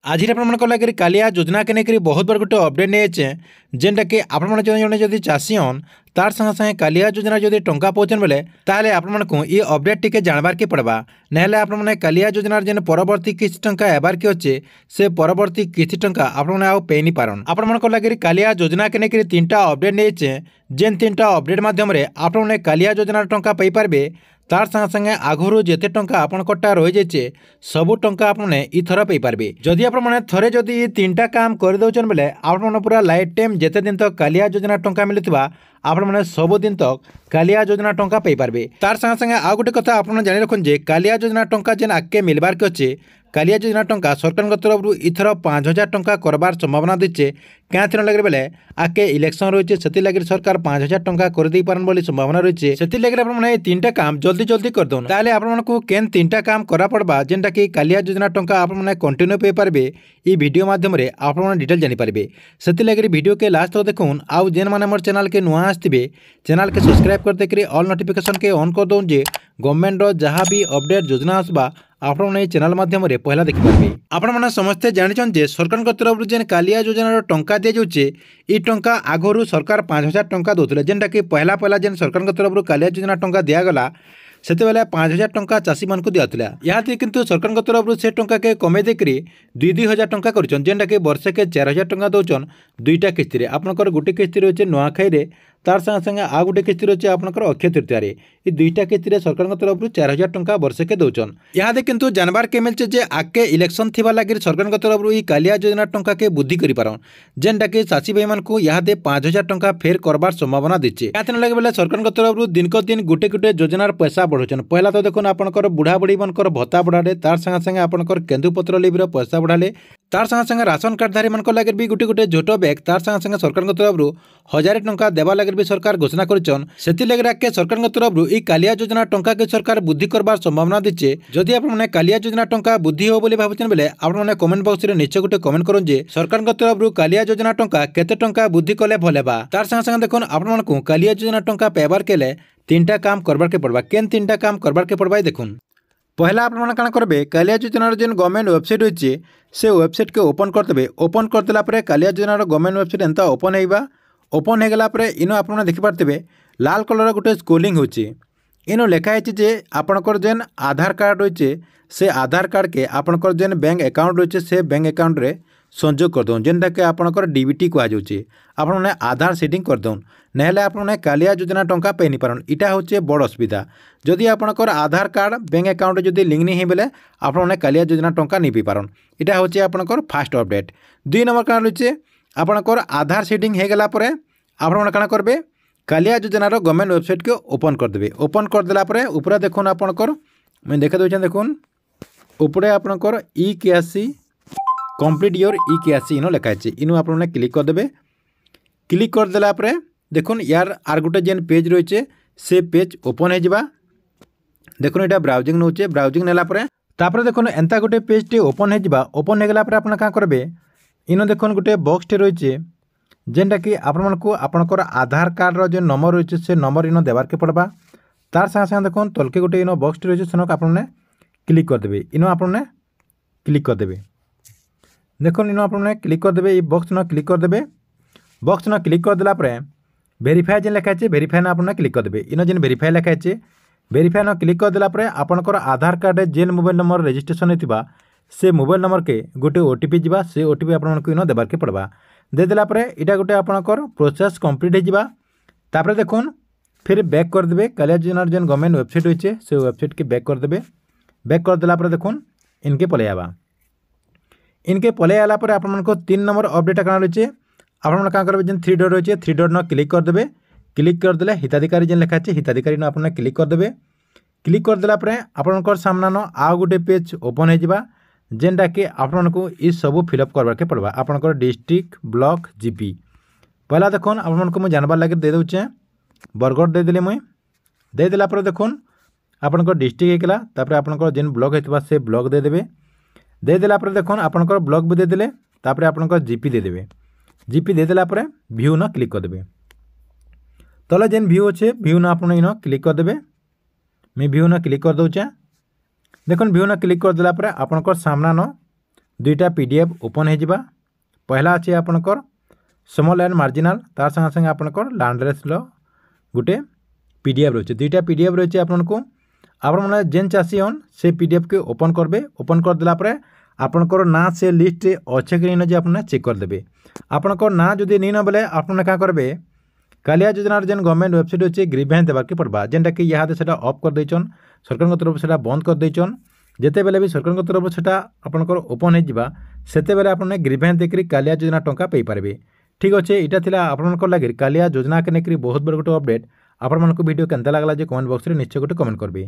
आज लगे कालिया योजना के लेकर बहुत बड़ गोटे अपडेट नहीं जेनटा कि आपण जड़े चाषी हन तार संगे संगे कालिया योजना जब टंका पहुँचन बेले ताले आपको ये अपडेट टी जानबार के पड़वा ना आपने कालिया योजनार जेन परवर्ती किस्त टंका एबार के अच्छे से परवर्ती किस्त टंका आपने आउ पे नहीं पारन आपण लगे कालिया योजना के लेकर 3टा अपडेट नहीं जेन 3टा अपडेट मध्यम आपने कालिया योजनार टंका पाई पारे तार संगे संगे आगुरी जिते टंका आपंटा रही जाइए सबू टंका आपने इथर पाइपारे जदि आपने थरे जदि 3टा काम करदे बेले आपने पूरा लाइफ टाइम जिते दिन तक कालिया योजना टंका मिलुवा आपने सब दिन तक कालिया योजना टंका पाइपारे। तार संगे संगे आउ गोटे कथा आपने जानी रखुन जे कालिया योजना टंका जेन आगे मिलबार के अच्छे कालिया योजना टंका सरकार तरफ इथर 5,000 टंका करबार संभावना देचे क्या थी लगे बेले आगे इलेक्शन रही है लगे सरकार 5,000 टंका कर दे पारन बोली संभावना रही है लगे आपने 3टा काम जल्दी जल्दी कर दौन ताले आपको केन 3टा काम करा पड़वा जेनटा कि कालिया योजना टंका आपने कंटिन्यू पे पारे ये वीडियो माध्यम आपने डिटेल जानीपारे से लगे वीडियो के लास्ट तक देखून आउ जेन मैंने मोर चैनल के नुआ आसवे चैनल के सब्सक्राइब कर देकर ऑल नोटिफिकेशन के ऑन कर दौन जे गवर्नमेंट जहाँ भी अपडेट योजना आसवा आपने चैनल माध्यम पहला देखिपारे। आपने समस्ते जानी सरकार तरफ जेन कालिया योजनार टंका दी जाऊे ये टंका आगुरी सरकार 5,000 टंका दौले जेनटा कि पहला पहला जेन सरकार तरफ कालिया योजना टंका दिगला से 5,000 टंका चाषी मान को दिया यहाँ किंतु सरकार तरफ से टंका के कमे देकर 2,000 टंका कर जेनटा कि वर्षे के 4,000 टंका दौन 2टा किस्त आपंकर गोटे किस्त रही है नुआखाई तार संगे संगे आ गोटे किस्त रही है आपंकर अक्षय तृतीय ये 2टा किस्त सरकार तरफ 4,000 टंका वर्षे के दौन यहाँ किंतु जानबार के मिलचे आगे इलेक्शन थी लगे सरकार तरफ ये कालिया योजना टंका के बुद्धि कर जेनटा कि चाषी भाई मान को यहाँ 5,000 टंका फेर करबार संभावना देचे यहाँ लगे बेले सरकार तरफ दिन को दिन गोटे गोटे योजनार पैसा बढ़ाऊन पहला तो देखो आपंकर बुढ़ा बुढ़ी मानकर भत्ता बढ़ाले तार संगे संगे आपंकर केन्दुपत्र लिवर पैसा बढ़ाले तार संगे संगे राशन कार्डधारी मान लगे भी गोटे गोटे झोट बैग तार संगे संगे सरकार तरफ 1,000 टंका देवा लगे भी सरकार घोषणा करछन सेति लगे आके सरकार तरफ ई कालिया योजना टंका के सरकार बुद्धि करबार संभावना दिचे जदि आपने कालिया योजना टंका बुद्धि हो बोली भाबुछन बेले आपने कमेंट बॉक्स रे नीचे गोटे कमेंट करन जे सरकार तरफ कालिया योजना टंका केते टंका बुद्धि कले भलेबा तार संगे संगे देखोन आपन को कालिया योजना टंका पेबार केले 3टा काम करबार के पड़बा केन 3टा काम करबार के पड़बा देखुन पहला आपने काण करबे कालिया योजनार जेन गवर्नमेंट वेबसाइट होइछे से वेबसाइट के ओपन करदेबे ओपन करदेला परे कालिया योजनार गवर्नमेंट वेबसाइट एंता ओपन होइबा ओपन हो गला परे इनो आपने देखि पारतेबे लाल कलर गोटे स्क्रोलिंग होछि इनो लिखा है जे आपनकर जेन आधार कार्ड होइछे से आधार कार्ड के आपनकर जेन बैंक अकाउंट होइछे से बैंक अकाउंट रे संयोग कर दौन जेनटा कि आपनकर डीबीटी कहुचे आपने आधार सेटिंग कर दौन ना आपने कालिया योजना टंका पे नहीं पारन इटा होचे बड़ असुविधा जदि आपनकर आधार कार्ड बैंक अकाउंट जदि लिंक नहीं बेले आपने कालिया योजना टंका नहीं पी पारन इटा होचे आपनकर फास्ट अपडेट 2 नंबर कारण रही आपनकर आधार सेटिंग हो गला परे आपने काण करबे कालिया योजनार गवर्नमेंट वेबसाइट के ओपन करदेबे ओपन करदेला परे ऊपर देखुन आपनकर मैं देखा दूँ देखुन ऊपर आपनकर ई कंप्लीट योर ई इनो लिखा है इनो आपने क्लिक करदेबे क्लिक करदेला परे देखुन यार आर गोटे जेन पेज रही है से पेज ओपन हो देखुन यहाँ ब्राउजिंग नौचे ब्राउजिंग नेला परे तापर देखुन एंता गोटे पेज टे ओपन हो ओपन हो गला परे आपन का करबे इनो देखुन गोटे बॉक्स टे रही है जेनटा कि आपको आपनकर आधार कार्ड रो जो नंबर रही है से नंबर इनो देवार के पड़वा तार संगे संगे देखुन तलके गोटे इनो बॉक्स टे रही है सेनक आपने क्लिक करदेबे इनो आपने क्लिक करदेबे देखुन इनो आपने क्लिक करदेबे ये बॉक्स न क्लिक करदेबे बॉक्स न क्लिक करदेला परे वेरीफाई जेन लिखा है वेरीफाई ना आपने क्लिक करदेबे इनो जेन वेरीफाई लिखा है वेरीफाई न क्लिक करदेला परे आपनकर आधार कार्ड जेन मोबाइल नंबर रजिस्ट्रेशन होइतिबा से मोबाइल नंबर के गोटे ओटीपी जीवा से ओटीपी आपनको इनो देबार के पड़वा देदेला परे इटा गोटे आपनकर प्रोसेस कंप्लीट हो जिबा तापरे देखुन फिर बैक करदेबे कालिया योजनार जेन गवर्नमेंट वेबसाइट होइछे से वेबसाइट के बैक करदेबे बैक करदेला परे देखुन इनके पले आबा इनके पले आला परे आपनको 3 नंबर अपडेट काण रही है आपन का करबे जेन 3 डॉट रही है 3 डॉट न क्लिक करदेबे क्लिक करदेले हिताधिकारी जेन लिखा है हिताधिकारी न आपने क्लिक करदेबे क्लिक करदेला परे आपनकर सामना न आ गोटे पेज ओपन हो जिबा जेनटा कि आपको ये सब फिलअप करवार के पड़वा आपनकर डिस्ट्रिक्ट ब्लॉक जीपी पहला देखुन आपको मुझे जानबार लगे दे दूचे बरगढ़ देदेली मुई देदेला पर देखुन आपनकर डिस्ट्रिक्ट होगा तापर आपनकर जेन ब्लॉक होता से ब्लॉक देदेबे देदेला पर देखुन आपनकर ब्लॉक भी देदेले तापर आपनकर जीपी देदेबे जीपी देदेला पर व्यू न क्लिक करदेबे तले जेन व्यू अच्छे व्यू न आपन इन क्लिक करदेबे मैं व्यू न क्लिक कर दूचे देखुन व्यू न क्लिक करदेला पर आपनकर सामना न दुईटा पीडीएफ ओपन हो पहला अच्छे आपंकर स्मॉल एंड मार्जिनाल तार संगे संगे आपंकर लैंड रेस्ट गोटे पीडीएफ रही है दुईटा पीडीएफ रही है आपको आपने जेन चाषी हन से पीडीएफ के ओपन करबे ओपन करदेला आपंकर ना से लिस्ट अच्छे कि नहीं आपने चेक करदे आपंकर ना जदि नहीं न बोले आपने क्या करेंगे कालिया योजनार जेन गवर्नमेंट वेबसाइट अच्छे ग्रीवेंस देवाके पड़वा जेनटा कि यहाँ से ऑफ कर देचन सरकार तरफ से बंद कर देचन जिते बेले भी सरकार तरफ से आपंकर ओपन होते आपने ग्रीवेंस देकर कालिया योजना टंका पाई पारे ठीक अच्छे यहाँ था आपंकर लगे कालिया योजना के लेकर बहुत बड़ गोटे अपडेट आपण वीडियो केनता लगला कमेंट बॉक्स में निश्चय गोटे कमेंट करेंगे।